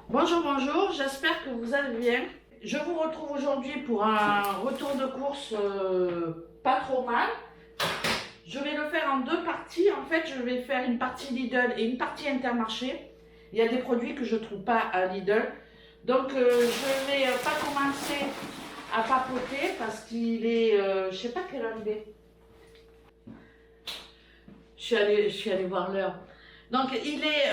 Bonjour, bonjour, j'espère que vous allez bien. Je vous retrouve aujourd'hui pour un retour de course pas trop mal. Je vais le faire en deux parties. En fait, je vais faire une partie Lidl et une partie Intermarché. Il y a des produits que je ne trouve pas à Lidl. Donc, je ne vais pas commencer à papoter parce qu'il est... je ne sais pas quelle heure il est. Je suis allée voir l'heure. Donc, il est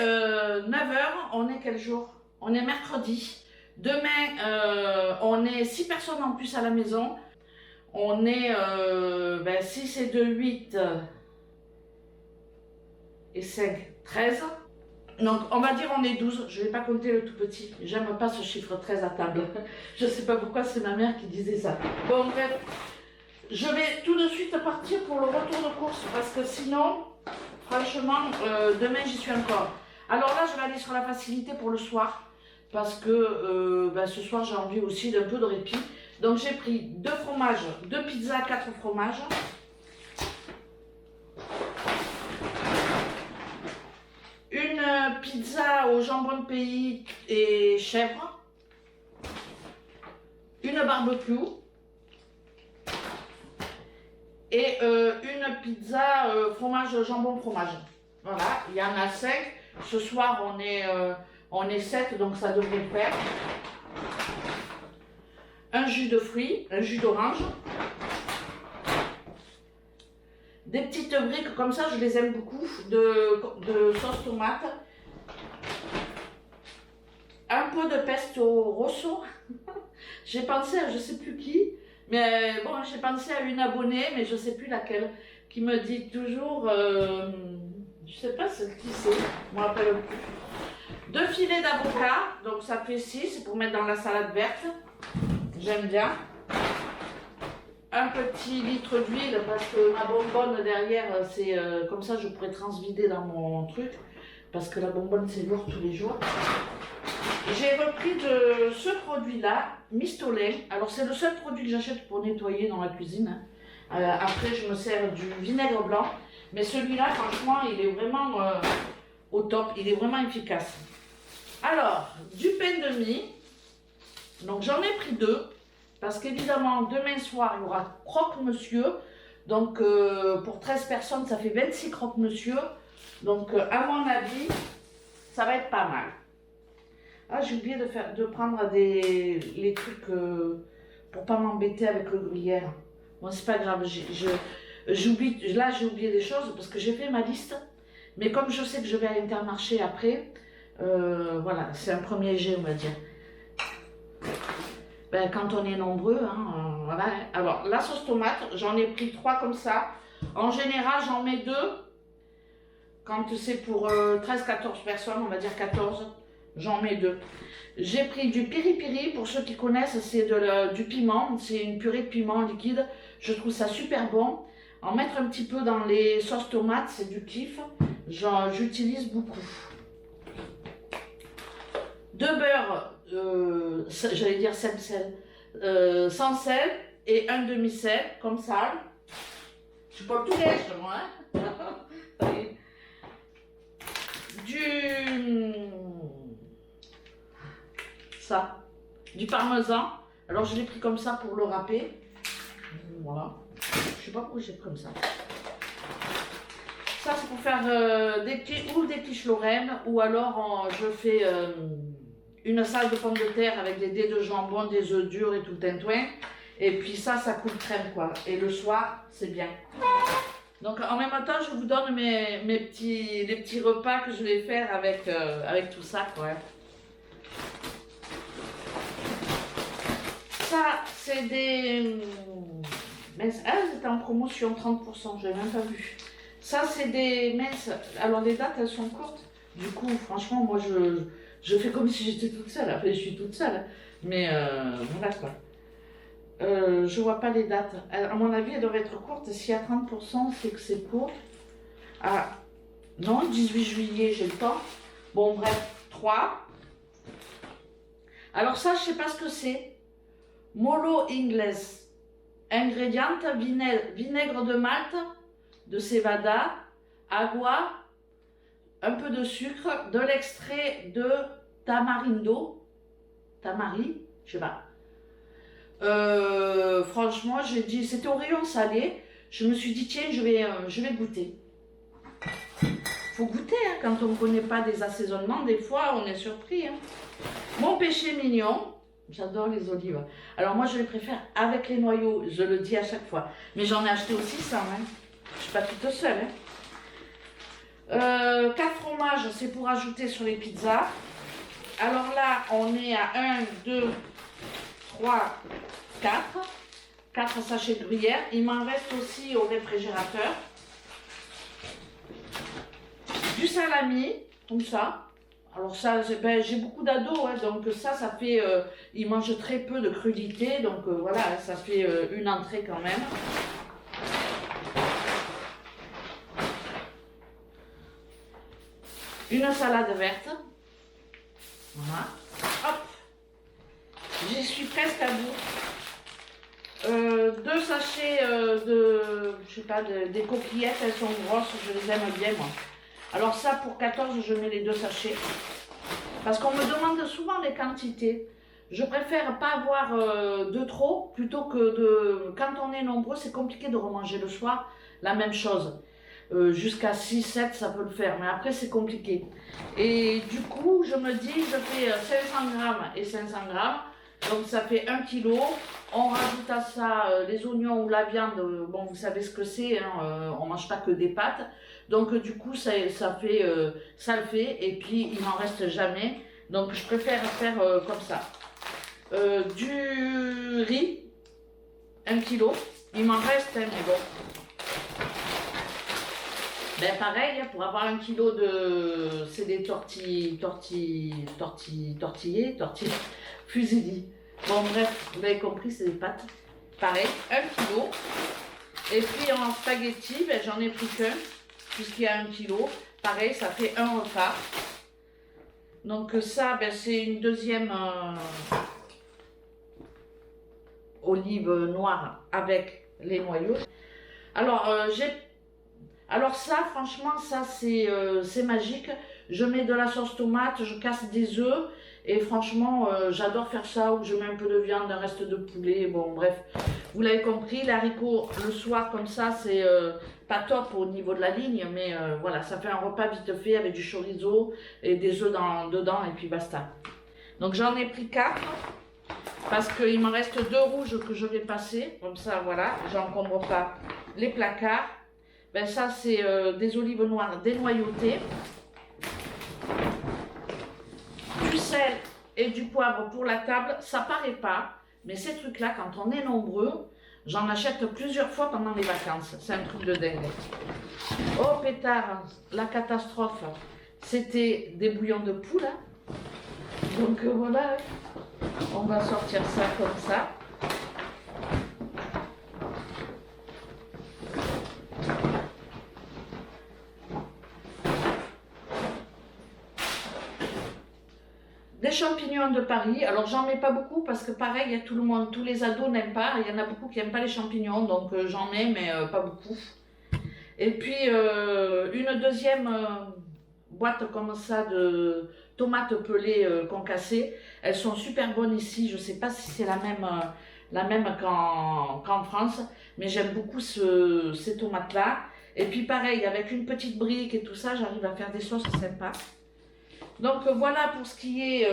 9 h. On est quel jour? On est mercredi. Demain, on est 6 personnes en plus à la maison. On est 6 et 2, 8 et 5, 13. Donc, on va dire on est 12. Je ne vais pas compter le tout petit. J'aime pas ce chiffre 13 à table. Je ne sais pas pourquoi, c'est ma mère qui disait ça. Bon, bref. Je vais tout de suite partir pour le retour de course parce que sinon, franchement, demain j'y suis encore. Alors là, je vais aller sur la facilité pour le soir parce que ce soir j'ai envie aussi d'un peu de répit. Donc j'ai pris 2 fromages, 2 pizzas, 4 fromages. Une pizza au jambon de pays et chèvre. Une barbecue. Et une pizza fromage, jambon, fromage. Voilà, il y en a 5. Ce soir, on est 7, donc ça devrait le faire. Un jus de fruits, un jus d'orange. Des petites briques comme ça, je les aime beaucoup, de sauce tomate. Un peu de pesto rosso. J'ai pensé à je sais plus qui. Mais bon, j'ai pensé à une abonnée, mais je ne sais plus laquelle, qui me dit toujours, je sais pas qui c'est, je me rappelle plus. 2 filets d'avocat, donc ça fait 6 pour mettre dans la salade verte. J'aime bien. Un petit litre d'huile, parce que ma bonbonne derrière, c'est comme ça je pourrais transvider dans mon truc, parce que la bonbonne c'est lourd tous les jours. J'ai repris de ce produit-là, Mistolin. Alors c'est le seul produit que j'achète pour nettoyer dans la cuisine. Après je me sers du vinaigre blanc. Mais celui-là, franchement, il est vraiment au top. Il est vraiment efficace. Alors, du pain de mie. Donc j'en ai pris 2. Parce qu'évidemment, demain soir, il y aura croque-monsieur. Donc pour 13 personnes, ça fait 26 croque-monsieur. Donc à mon avis, ça va être pas mal. Ah, j'ai oublié de prendre les trucs pour pas m'embêter avec le gruyère. Bon, c'est pas grave, j'oublie, là j'ai oublié des choses parce que j'ai fait ma liste. Mais comme je sais que je vais à Intermarché après, voilà, c'est un premier jet, on va dire. Ben, quand on est nombreux, hein, voilà. Alors, la sauce tomate, j'en ai pris 3 comme ça. En général, j'en mets 2. Quand c'est pour 13-14 personnes, on va dire 14. J'en mets 2. J'ai pris du piri-piri, pour ceux qui connaissent, c'est du piment, c'est une purée de piment liquide. Je trouve ça super bon. En mettre un petit peu dans les sauces tomates, c'est du kiff. J'utilise beaucoup. 2 beurres, j'allais dire sel, sans sel et un demi-sel, comme ça. Je suis pas tout lèche, moi. Hein. Du parmesan. Alors je l'ai pris comme ça pour le râper. Voilà. Je sais pas pourquoi j'ai pris comme ça. Ça c'est pour faire des quiches Lorraine ou alors je fais une salade de pommes de terre avec des dés de jambon, des œufs durs et tout le tintouin. Et puis ça coule crème quoi. Et le soir c'est bien. Donc en même temps je vous donne les petits repas que je vais faire avec tout ça quoi. Ça, c'est des... minces. Ah, c'était en promotion, 30%, je n'ai même pas vu. Ça, c'est des minces. Alors, les dates, elles sont courtes. Du coup, franchement, moi, je fais comme si j'étais toute seule. Après, je suis toute seule. Mais voilà, quoi. Je vois pas les dates. À mon avis, elles doivent être courtes. S'il y a 30%, c'est que c'est court. Ah, non, 18 juillet, j'ai le temps. Bon, bref, 3. Alors ça, je sais pas ce que c'est. Molo Inglés. Ingrédients, vinaigre de malt, de cevada, agua, un peu de sucre, de l'extrait de tamarindo, tamari, je sais pas. Franchement, j'ai dit, c'était au rayon salé. Je me suis dit, tiens, je vais goûter. Faut goûter, hein, quand on ne connaît pas des assaisonnements, des fois, on est surpris. Hein. Mon péché mignon, j'adore les olives. Alors moi, je les préfère avec les noyaux, je le dis à chaque fois. Mais j'en ai acheté aussi sans, hein. Je ne suis pas toute seule. Hein. 4 fromages, c'est pour ajouter sur les pizzas. Alors là, on est à 1, 2, 3, 4. 4 sachets de gruyère. Il m'en reste aussi au réfrigérateur. Du salami, comme ça. Alors ça, ben, j'ai beaucoup d'ados, hein, donc ça fait... ils mangent très peu de crudité, donc voilà, ça fait une entrée quand même. Une salade verte. Voilà. Hop. J'y suis presque à bout. 2 sachets je sais pas, des coquillettes, elles sont grosses, je les aime bien moi. Alors ça, pour 14, je mets les 2 sachets. Parce qu'on me demande souvent les quantités. Je préfère pas avoir de trop, plutôt que de... Quand on est nombreux, c'est compliqué de remanger le soir la même chose. Jusqu'à 6, 7, ça peut le faire, mais après c'est compliqué. Et du coup, je me dis, je fais 500 grammes et 500 grammes, donc ça fait 1 kg. On rajoute à ça les oignons ou la viande, bon vous savez ce que c'est, hein, on mange pas que des pâtes. Donc du coup, ça le fait, et puis il n'en reste jamais. Donc je préfère faire comme ça. Du riz, 1 kg, il m'en reste, hein, mais bon. Ben pareil, pour avoir 1 kg de... C'est des tortillas, fusilli. Bon bref, vous avez compris, c'est des pâtes. Pareil, 1 kg. Et puis en spaghetti, ben, j'en ai pris qu'un, puisqu'il y a 1 kg. Pareil, ça fait un repas. Donc ça, ben, c'est une deuxième olive noire avec les noyaux. Alors ça, franchement, ça c'est magique. Je mets de la sauce tomate, je casse des œufs et franchement, j'adore faire ça, où je mets un peu de viande, un reste de poulet. Bon, bref, vous l'avez compris, l'haricot le soir comme ça, c'est pas top au niveau de la ligne, mais voilà, ça fait un repas vite fait avec du chorizo et des œufs dedans et puis basta. Donc j'en ai pris 4 parce qu'il m'en reste 2 rouges que je vais passer, comme ça, voilà, j'encombre pas les placards. Ben ça c'est des olives noires dénoyautées, du sel et du poivre pour la table. Ça paraît pas, mais ces trucs là quand on est nombreux, j'en achète plusieurs fois pendant les vacances, c'est un truc de dingue. Oh pétard, la catastrophe, c'était des bouillons de poule, hein. Donc voilà, on va sortir ça comme ça. Des champignons de Paris, alors j'en mets pas beaucoup parce que pareil, il y a tout le monde, tous les ados n'aiment pas, il y en a beaucoup qui n'aiment pas les champignons, donc j'en mets mais pas beaucoup. Et puis une deuxième boîte comme ça de tomates pelées concassées, elles sont super bonnes ici, je sais pas si c'est la même qu'en France, mais j'aime beaucoup ces tomates là. Et puis pareil, avec une petite brique et tout ça, j'arrive à faire des sauces sympas. Donc voilà pour ce qui est...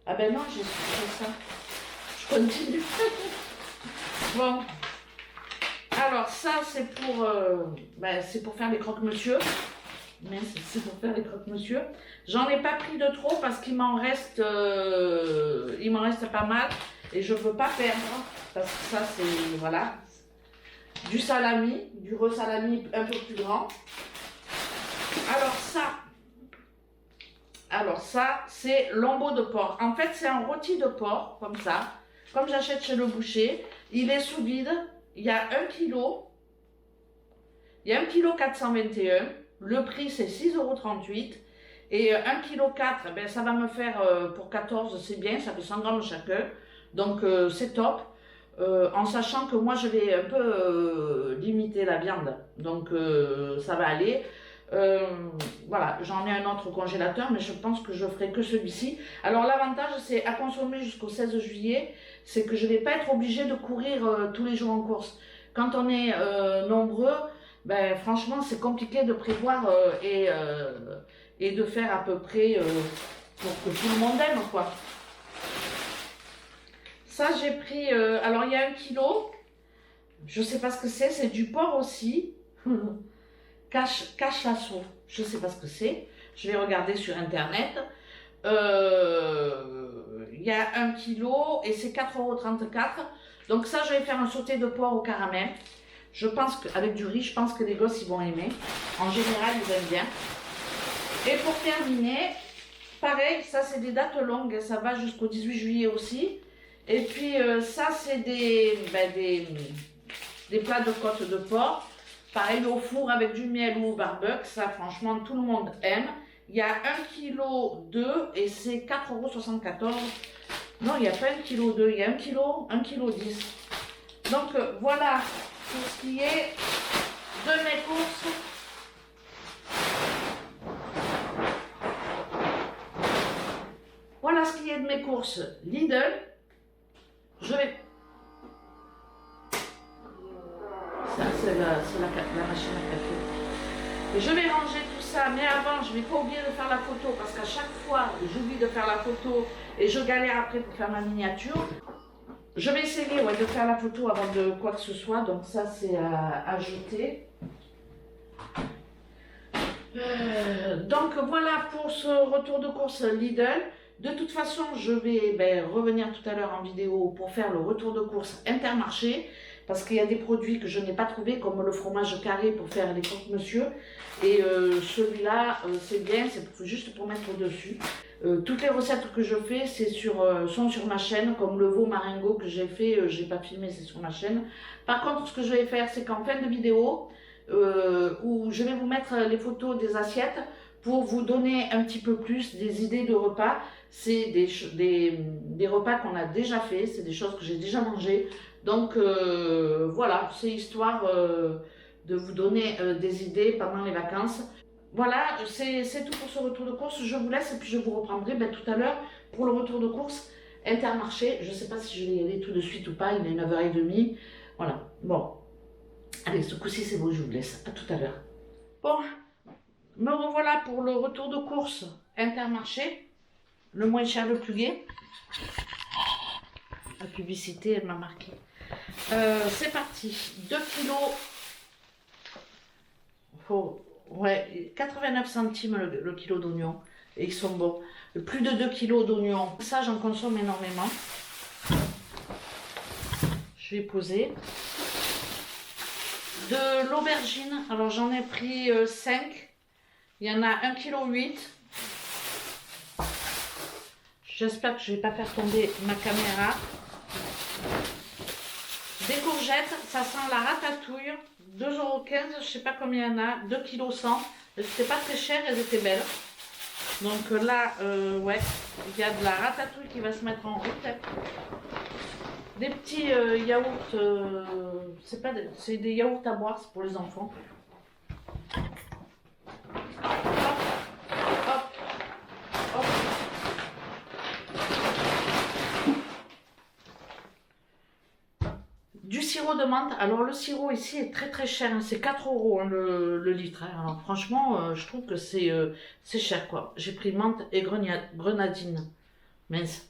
Ah ben non, j'ai fait ça. Je continue. Bon. Alors ça, c'est pour faire les croque-monsieur. Mais c'est pour faire les croque-monsieur. J'en ai pas pris de trop parce qu'il m'en reste pas mal. Et je veux pas perdre. Parce que ça, c'est... Voilà. Du salami, du re-salami un peu plus grand. Alors ça, c'est lambeau de porc. En fait, c'est un rôti de porc, comme ça. Comme j'achète chez le boucher. Il est sous vide. Il y a 1 kg. Il y a 1 kg 421. Le prix, c'est 6,38 €. Et 1 kg 4, ben, ça va me faire pour 14, c'est bien. Ça fait 100 grammes chacun. Donc, c'est top. En sachant que moi, je vais un peu limiter la viande. Donc, ça va aller. Voilà, j'en ai un autre au congélateur, mais je pense que je ferai que celui-ci. Alors l'avantage, c'est à consommer jusqu'au 16 juillet, c'est que je ne vais pas être obligée de courir tous les jours en course. Quand on est nombreux, ben, franchement, c'est compliqué de prévoir et de faire à peu près pour que tout le monde aime, quoi. Ça, j'ai pris, alors il y a 1 kilo, je ne sais pas ce que c'est du porc aussi. Cache lasso, je ne sais pas ce que c'est, je vais regarder sur internet. Il y a 1 kilo et c'est 4,34 €. Donc ça, je vais faire un sauté de porc au caramel. Je pense qu'avec du riz, je pense que les gosses ils vont aimer. En général, ils aiment bien. Et pour terminer, pareil, ça c'est des dates longues, ça va jusqu'au 18 juillet aussi. Et puis ça, c'est des plats de côte de porc. Pareil au four avec du miel ou au barbecue, ça franchement tout le monde aime. Il y a 1,2 kg et c'est 4,74 €. Non, il n'y a pas 1,2 kg, il y a 1,10 kg. Donc voilà pour ce qui est de mes courses. Voilà ce qui est de mes courses Lidl. Je vais... Ça, c'est la machine à café. Et je vais ranger tout ça, mais avant, je ne vais pas oublier de faire la photo, parce qu'à chaque fois, j'oublie de faire la photo et je galère après pour faire ma miniature. Je vais essayer de faire la photo avant de quoi que ce soit, donc ça, c'est à ajouter. Donc voilà pour ce retour de course Lidl. De toute façon, je vais revenir tout à l'heure en vidéo pour faire le retour de course Intermarché. Parce qu'il y a des produits que je n'ai pas trouvés, comme le fromage carré pour faire les croque-monsieur. Et celui-là, c'est bien, c'est juste pour mettre au-dessus. Toutes les recettes que je fais sont sur ma chaîne, comme le veau marengo que j'ai fait, je n'ai pas filmé, c'est sur ma chaîne. Par contre, ce que je vais faire, c'est qu'en fin de vidéo, où je vais vous mettre les photos des assiettes pour vous donner un petit peu plus des idées de repas. C'est des repas qu'on a déjà fait, c'est des choses que j'ai déjà mangées. Donc voilà, c'est histoire de vous donner des idées pendant les vacances. Voilà, c'est tout pour ce retour de course. Je vous laisse et puis je vous reprendrai tout à l'heure pour le retour de course Intermarché. Je ne sais pas si je vais y aller tout de suite ou pas, il est 9h30. Voilà, bon. Allez, ce coup-ci c'est bon, je vous laisse. À tout à l'heure. Bon, me revoilà pour le retour de course Intermarché. Le moins cher, le plus gai. La publicité, elle m'a marqué. C'est parti. 2 kilos. Ouais, 89 centimes le kilo d'oignons. Et ils sont bons. Plus de 2 kilos d'oignons. Ça, j'en consomme énormément. Je vais poser. De l'aubergine. Alors, j'en ai pris 5. Il y en a 1,8 kg. J'espère que je ne vais pas faire tomber ma caméra. Des courgettes, ça sent la ratatouille. 2,15 €, je ne sais pas combien il y en a. 2,1 kg. C'était pas très cher, elles étaient belles. Donc là, ouais, il y a de la ratatouille qui va se mettre en route. Des petits yaourts, c'est des yaourts à boire, c'est pour les enfants. Du sirop de menthe. Alors le sirop ici est très très cher, hein. C'est 4 € hein, le litre. Hein. Alors franchement, je trouve que c'est cher quoi. J'ai pris menthe et grenadine. Mince.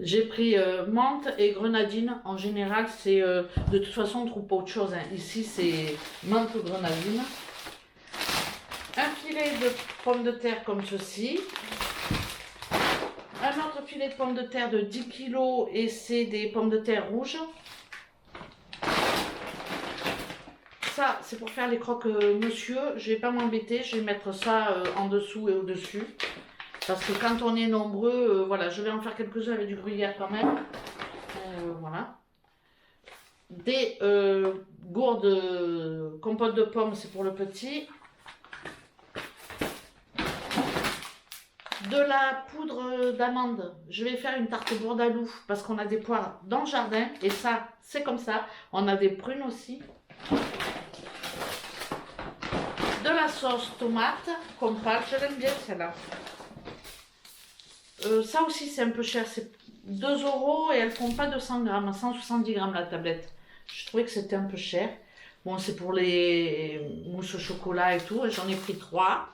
J'ai pris menthe et grenadine. En général, c'est de toute façon on ne trouve pas autre chose. Hein. Ici c'est menthe ou grenadine. Un filet de pommes de terre comme ceci. Un autre filet de pommes de terre de 10 kg et c'est des pommes de terre rouges. Ça, c'est pour faire les croque-monsieur. Je ne vais pas m'embêter, je vais mettre ça en dessous et au-dessus. Parce que quand on est nombreux, voilà, je vais en faire quelques-uns avec du gruyère quand même. Voilà. Des gourdes compote de pommes, c'est pour le petit. De la poudre d'amande. Je vais faire une tarte bourdaloue parce qu'on a des poires dans le jardin et ça, c'est comme ça. On a des prunes aussi. De la sauce tomate qu'on parle, je l'aime bien celle-là. Ça aussi c'est un peu cher, c'est 2 € et elles font pas 200 grammes, 170 grammes la tablette. Je trouvais que c'était un peu cher. Bon, c'est pour les mousses au chocolat et tout, j'en ai pris 3.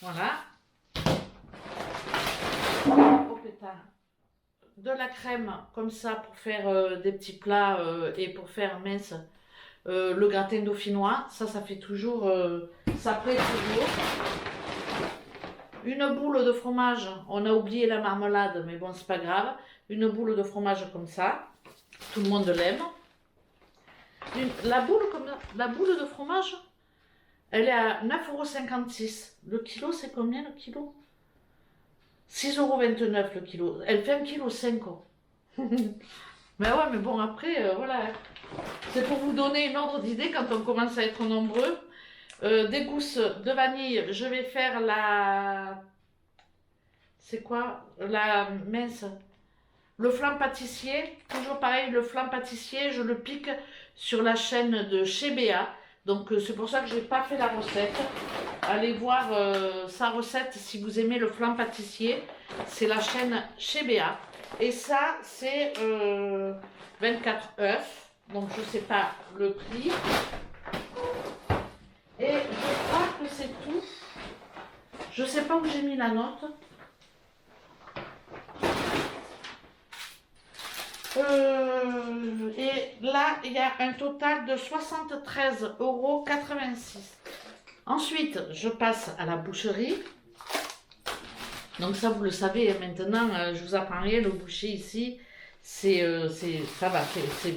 Voilà. Oh putain. De la crème comme ça pour faire des petits plats et pour faire mince. Le gratin dauphinois, ça fait toujours, ça plaît toujours. Une boule de fromage, on a oublié la marmelade, mais bon, c'est pas grave. Une boule de fromage comme ça, tout le monde l'aime. La boule de fromage, elle est à 9,56 €. Le kilo, c'est combien le kilo? 6,29 € le kilo. Elle fait 1,5 kg. Mais ouais, mais bon, après, voilà. C'est pour vous donner une ordre d'idée quand on commence à être nombreux. Des gousses de vanille, je vais faire la... C'est quoi? La mince. Le flan pâtissier, toujours pareil, le flan pâtissier, je le pique sur la chaîne de chez Béa. Donc c'est pour ça que je n'ai pas fait la recette. Allez voir sa recette si vous aimez le flan pâtissier. C'est la chaîne chez Béa. Et ça, c'est 24 œufs. Donc je ne sais pas le prix. Et je crois que c'est tout. Je ne sais pas où j'ai mis la note. Et là, il y a un total de 73,86 €. Ensuite, je passe à la boucherie. Donc ça, vous le savez maintenant, je vous apprends rien, le boucher ici, ça va,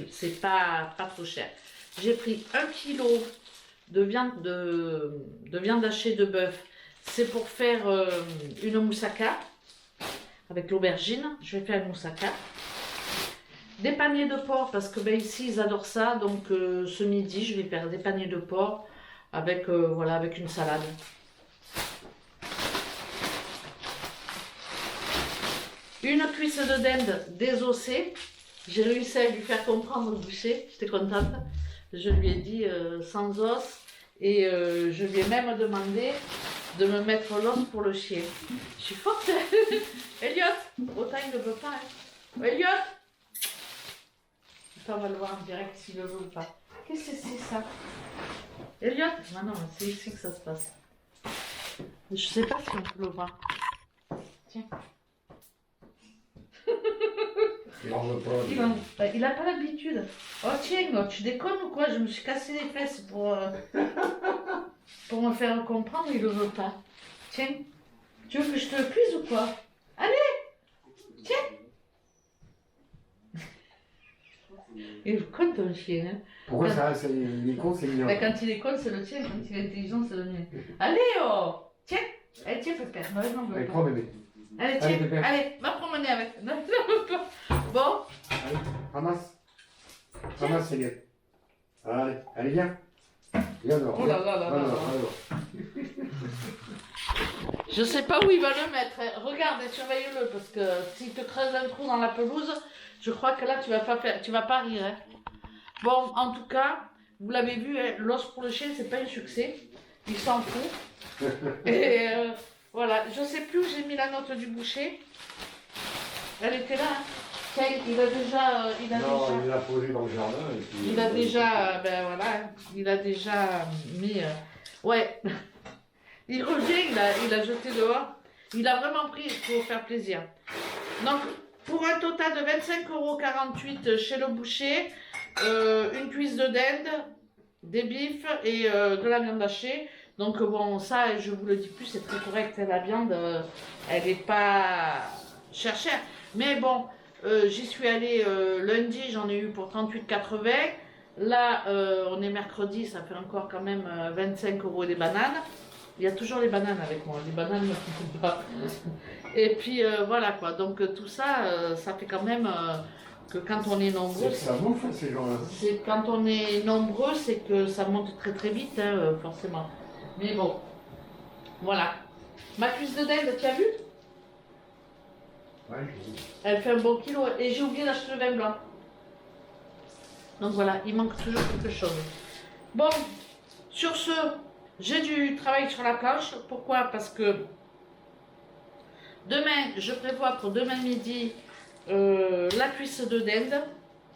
c'est pas trop cher. J'ai pris 1 kg de viande hachée de bœuf. C'est pour faire une moussaka avec l'aubergine. Je vais faire une moussaka. Des paniers de porc, parce que ben, ici ils adorent ça, donc ce midi je vais faire des paniers de porc avec, voilà, avec une salade. Une cuisse de dinde désossée, j'ai réussi à lui faire comprendre au boucher, j'étais contente. Je lui ai dit sans os et je lui ai même demandé de me mettre l'os pour le chien. Je suis forte. Elliot, autant il ne veut pas. Hein. Elliot, on va le voir en direct s'il le veut ou pas. Qu'est-ce que c'est ça? Elliot? Non, c'est ici que ça se passe. Je sais pas si on peut le voir. Tiens. Il a pas l'habitude. Oh tiens, tu déconnes ou quoi? Je me suis cassé les fesses pour me faire comprendre, il le veut pas. Tiens. Tu veux que je te le cuise ou quoi? Allez! Tiens! Il est con ton chien. Hein. Pourquoi ça? Il est con, c'est mignon. Mais quand il est con, c'est le tien. Quand il est intelligent, c'est le mien. Allez, oh! Tiens! Allez, tiens, pépère. Allez, prends bébé. Allez, tiens. Allez, va promener avec. Bon. Allez, ramasse. Ramasse, c'est bien. Allez, viens. Viens dehors. Oh là là là là. Je sais pas où il va le mettre. Regarde et surveille-le parce que s'il te creuse un trou dans la pelouse, je crois que là tu vas pas rire. Hein. Bon, en tout cas, vous l'avez vu, hein, l'os pour le chien, c'est pas un succès. Il s'en fout. Et voilà, je sais plus où j'ai mis la note du boucher. Elle était là. Hein. Tiens, il l'a posé dans le jardin. Et puis, il a déjà, ben voilà, il a déjà mis. Ouais. Il revient, il a jeté dehors. Il a vraiment pris pour faire plaisir. Donc, pour un total de 25,48 € chez le boucher, une cuisse de dinde, des bifs et de la viande hachée. Donc, bon, ça, je vous le dis plus, c'est très correct. La viande, elle n'est pas chère. Mais bon, j'y suis allée lundi, j'en ai eu pour 38,80 €. Là, on est mercredi, ça fait encore quand même 25 € des bananes. Il y a toujours les bananes avec moi, les bananes ne font pas. Et puis voilà quoi, donc tout ça, ça fait quand même que quand on est nombreux... Ça bouffe ces gens-là. Quand on est nombreux, c'est que ça monte très très vite, hein, forcément. Mais bon, voilà. Ma cuisse de dinde, tu as vu? Ouais, elle fait un bon kilo et j'ai oublié d'acheter le vin blanc. Donc voilà, il manque toujours quelque chose. Bon, sur ce, J'ai du travail sur la planche. Pourquoi? Parce que demain, je prévois pour demain midi la cuisse de dinde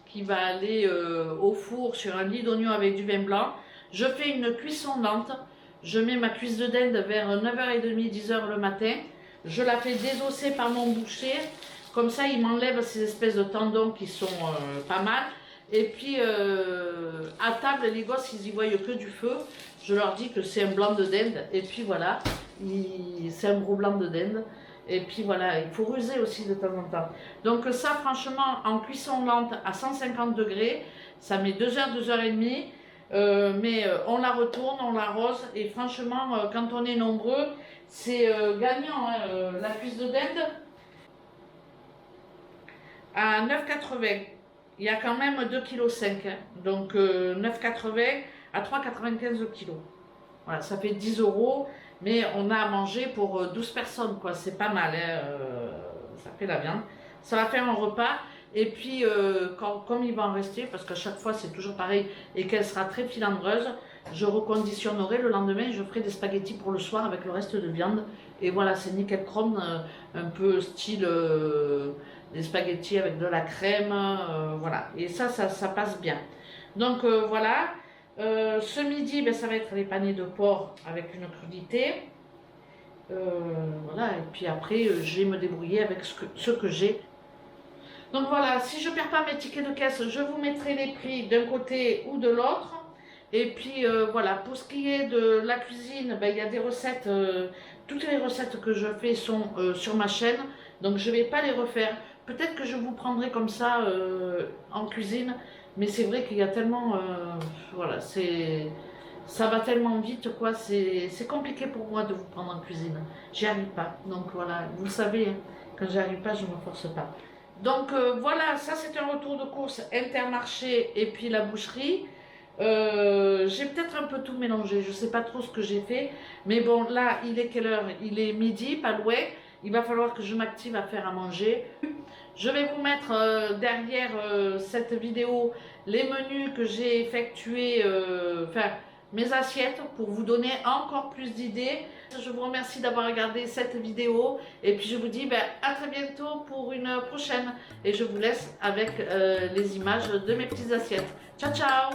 qui va aller au four sur un lit d'oignon avec du vin blanc. Je fais une cuisson lente. Je mets ma cuisse de dinde vers 9h30, 10h le matin. Je la fais désosser par mon boucher. Comme ça, il m'enlève ces espèces de tendons qui sont pas mal. Et puis, à table, les gosses, ils y voient que du feu. Je leur dis que c'est un blanc de dinde. Et puis voilà, c'est un gros blanc de dinde. Et puis voilà, il faut ruser aussi de temps en temps. Donc ça, franchement, en cuisson lente à 150 degrés, ça met 2 heures, 2h30. Mais on la retourne, on l'arrose. Et franchement, quand on est nombreux, c'est gagnant. Hein, la cuisse de dinde à 9,80. Il y a quand même 2,5 kg. Hein. Donc 9,80 à 3,95 kg. Voilà, ça fait 10 €. Mais on a à manger pour 12 personnes, quoi. C'est pas mal, hein. Ça fait la viande. Ça va faire un repas. Et puis, comme il va en rester, parce qu'à chaque fois c'est toujours pareil, et qu'elle sera très filandreuse, je reconditionnerai le lendemain. Je ferai des spaghettis pour le soir avec le reste de viande. Et voilà, c'est nickel chrome, un peu style des spaghettis avec de la crème. Voilà. Et ça passe bien. Donc voilà. Ce midi, ben, ça va être les panais de porc avec une crudité. Voilà, et puis après, je vais me débrouiller avec ce que j'ai. Donc voilà, si je ne perds pas mes tickets de caisse, je vous mettrai les prix d'un côté ou de l'autre. Et puis voilà, pour ce qui est de la cuisine, ben, il y a des recettes. Toutes les recettes que je fais sont sur ma chaîne. Donc je ne vais pas les refaire. Peut-être que je vous prendrai comme ça en cuisine. Mais c'est vrai qu'il y a tellement, voilà, ça va tellement vite, quoi. C'est compliqué pour moi de vous prendre en cuisine. J'y arrive pas. Donc voilà, vous le savez, hein, quand j'y arrive pas, je ne me force pas. Donc voilà, ça c'est un retour de course Intermarché et puis la boucherie. J'ai peut-être un peu tout mélangé, je sais pas trop ce que j'ai fait. Mais bon, là, il est quelle heure? Il est midi, pas loin. Il va falloir que je m'active à faire à manger. Je vais vous mettre derrière cette vidéo les menus que j'ai effectués, enfin mes assiettes pour vous donner encore plus d'idées. Je vous remercie d'avoir regardé cette vidéo et puis je vous dis ben, à très bientôt pour une prochaine. Et je vous laisse avec les images de mes petites assiettes. Ciao ciao!